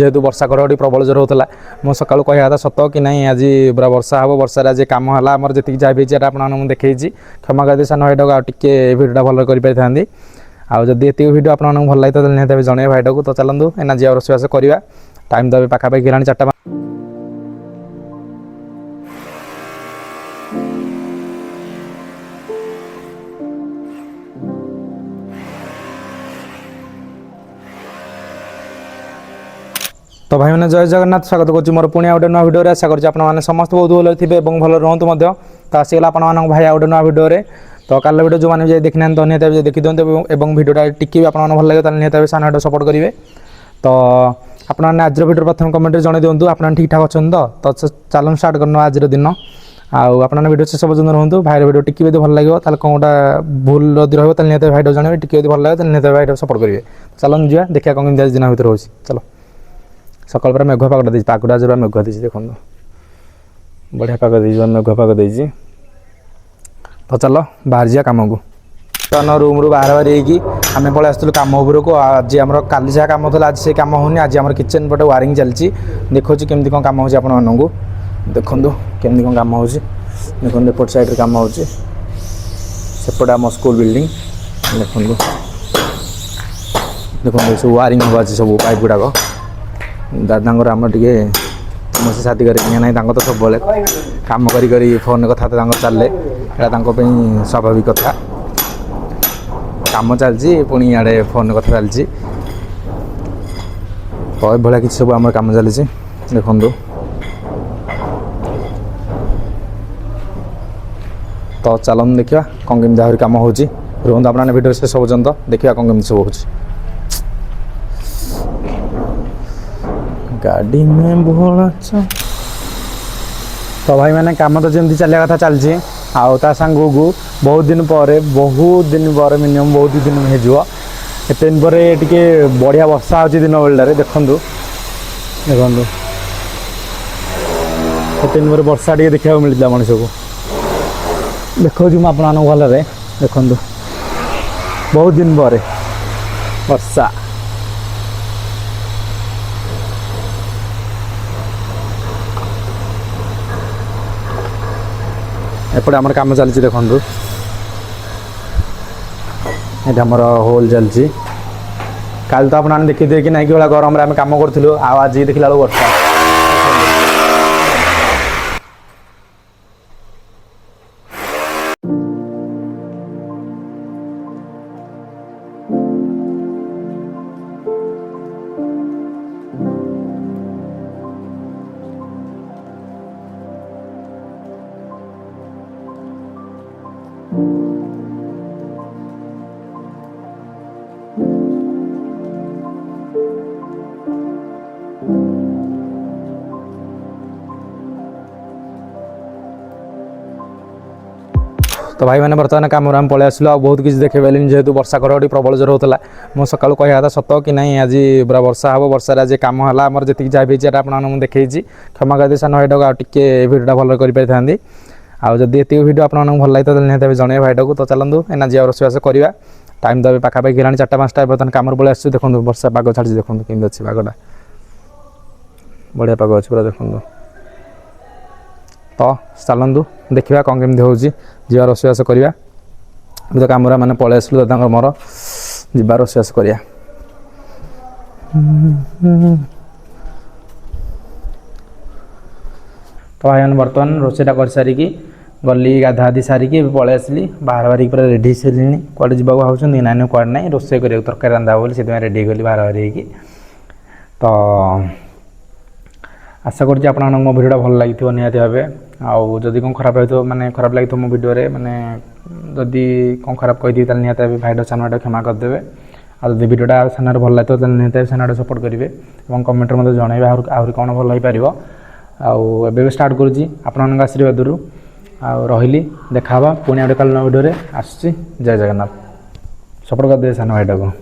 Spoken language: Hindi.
जेहेतु वर्षा घड़घड़ी प्रबल जोर होता मो सका कह था सत कि नहीं आज पूरा वर्षा हम वर्षा आज कम है आमर जी जहाँ भी आपको देखी क्षमा कर सान भाई को टे भिडियो भल कर आदि ये भिडियो आपको भल लगे तो निहत जन भाई को तो चलतु एना जी रोषेबास करवा टाइम तो पाखापाखि है 4टा। तो भाई मैंने जय जगन्नाथ स्वागत करुँच मोर पुणी गोटे नुआ भिडियो आशा करुँच आपने समस्त बहुत भल थे और भल रुहतु तो आसीगला आप भाई गोटे नुआ भिडियो तो काल भिडियो जो मैंने देखी ना तो निहत देखी दिखाते और भिडियोटा टिके भी आप भल लगे तो निहत सान भाई सपोर्ट करेंगे। तो आपने आज भिडियो प्रथम कमेंट जन दिंतु आप ठीक ठाक अच्छा तो चलन स्टार्ट करना आज दिन आपने भिडियो शेष पर्यटन रुहतु भाई भिडियो टिके भी भल लगे कौन गोटा भूल रही रहा निहत भाई जनइबे टिके भल लगे तो निहत भाई सपोर्ट करेंगे। चलन जा देखा कौन कमी दिन भर हो चलो सकाल पर मेघुआ पागटा देती पागटा आज मेघुआ देती देखो बढ़िया पाग दे मेघुआ पाग दे तो चलो बाहर जा कम को तो रूम रू बाहर बाहरी आम पलि आसलु कम उपरक आज आम काली जहाँ कम था आज से कम होनी आज आम किचन पटे वायरिंग चलती देखो केमती कौन कम हो देखु केमती कौन कम हो देखो एपट साइड कम होपटे आम स्कूल बिल्डिंग देखो देखो सब वायरिंग हम आज सब पाइप गुड़ाक दादा आम टे समस्या साथी करना तो सब कम कर फोन कथा तो चले यहाँ स्वाभाविक कथा कम चलती पुणी इे फोन कथा चलती तो ये कि सब आम कम चली देखु तो चलन देखा कौन कमी आहरी कम हो रुहतु अपने भिडियो शेष पर्यटन देखा कौन कमी सब हो गाड़ी में भोला तो भाई मैंने काम तो जमी चलिया कथा चलती आउ सांग को बहुत दिन पर मिनिमम बहुत दिन हो दिन पर टे बढ़िया वर्षा होती दिन बेलटारे देखु देखु दिन पर वर्षा टे देखा मिलता मनीष को देखो आप भल देखु बहुत दिन पर वर्षा एपटे आमर कम चलती देखु ये आमर होल चलती काल तो आपने देखिए कि ना कि गरम आम कम करूँ आज देखला वर्षा तो भाई मैंने बर्तमान कम आम पलि आसलु आ बहुत किसी देखे पारे जेहेतु वर्षा घड़घड़ी प्रबल जोर होता मो सका कह था सत कि नहीं आज पूरा वर्षा हम वर्षा आज कम है आमर जी जहाँ भी आपको देखी क्षमा कर सान भाई को टे भिडियोटा भल कर आदि ये भिडियो आपको भल लगे तो निहत जन भाई को तो चलतु एना जी रोषेबास करवा टाइम तो पाखापाखि है 4टा 5टा बर्तमान कम पलि आस देखो वर्षा पाग छाड़ी देखो कमी अच्छी पागटा बढ़िया पाग अच्छी पूरा देखो तो चलतु देखा कौन कमी हो जा रोषेबास करवा तो कम मैंने पलि आसलु दादा मोर जा रोषेबास करवा तो भाई मैंने बर्तमान रोषेटा कर सारिकी गली गाधादी सारिकी पलि आसली बाहर बाहरी पूरा रेडी सारे कड़े जावा भाई ना कड़े ना रोषे कर तरकारी रंधा बोली से रेडी गली बाहर बाहरी तो आशा करुँच आप मो भिडियोटा भल लगी निहत भाव आदि कौन खराब हो माने खराब लगी मो भिडियो माने जदि कौन खराब कही निहत भाई सान भाई क्षमा करदे आदि भिडियोटा सान भल लगे तो निहत सान भाई सपोर्ट करेंगे और कमेंट मत जनइबे आहरी कौन भल हो पार आबे स्टार्ट करुँच आपण आशीर्वाद रही देखा पुणी गोटे कल भिडियो आस जय जगन्नाथ सपोर्ट करदे सान भाईटा को।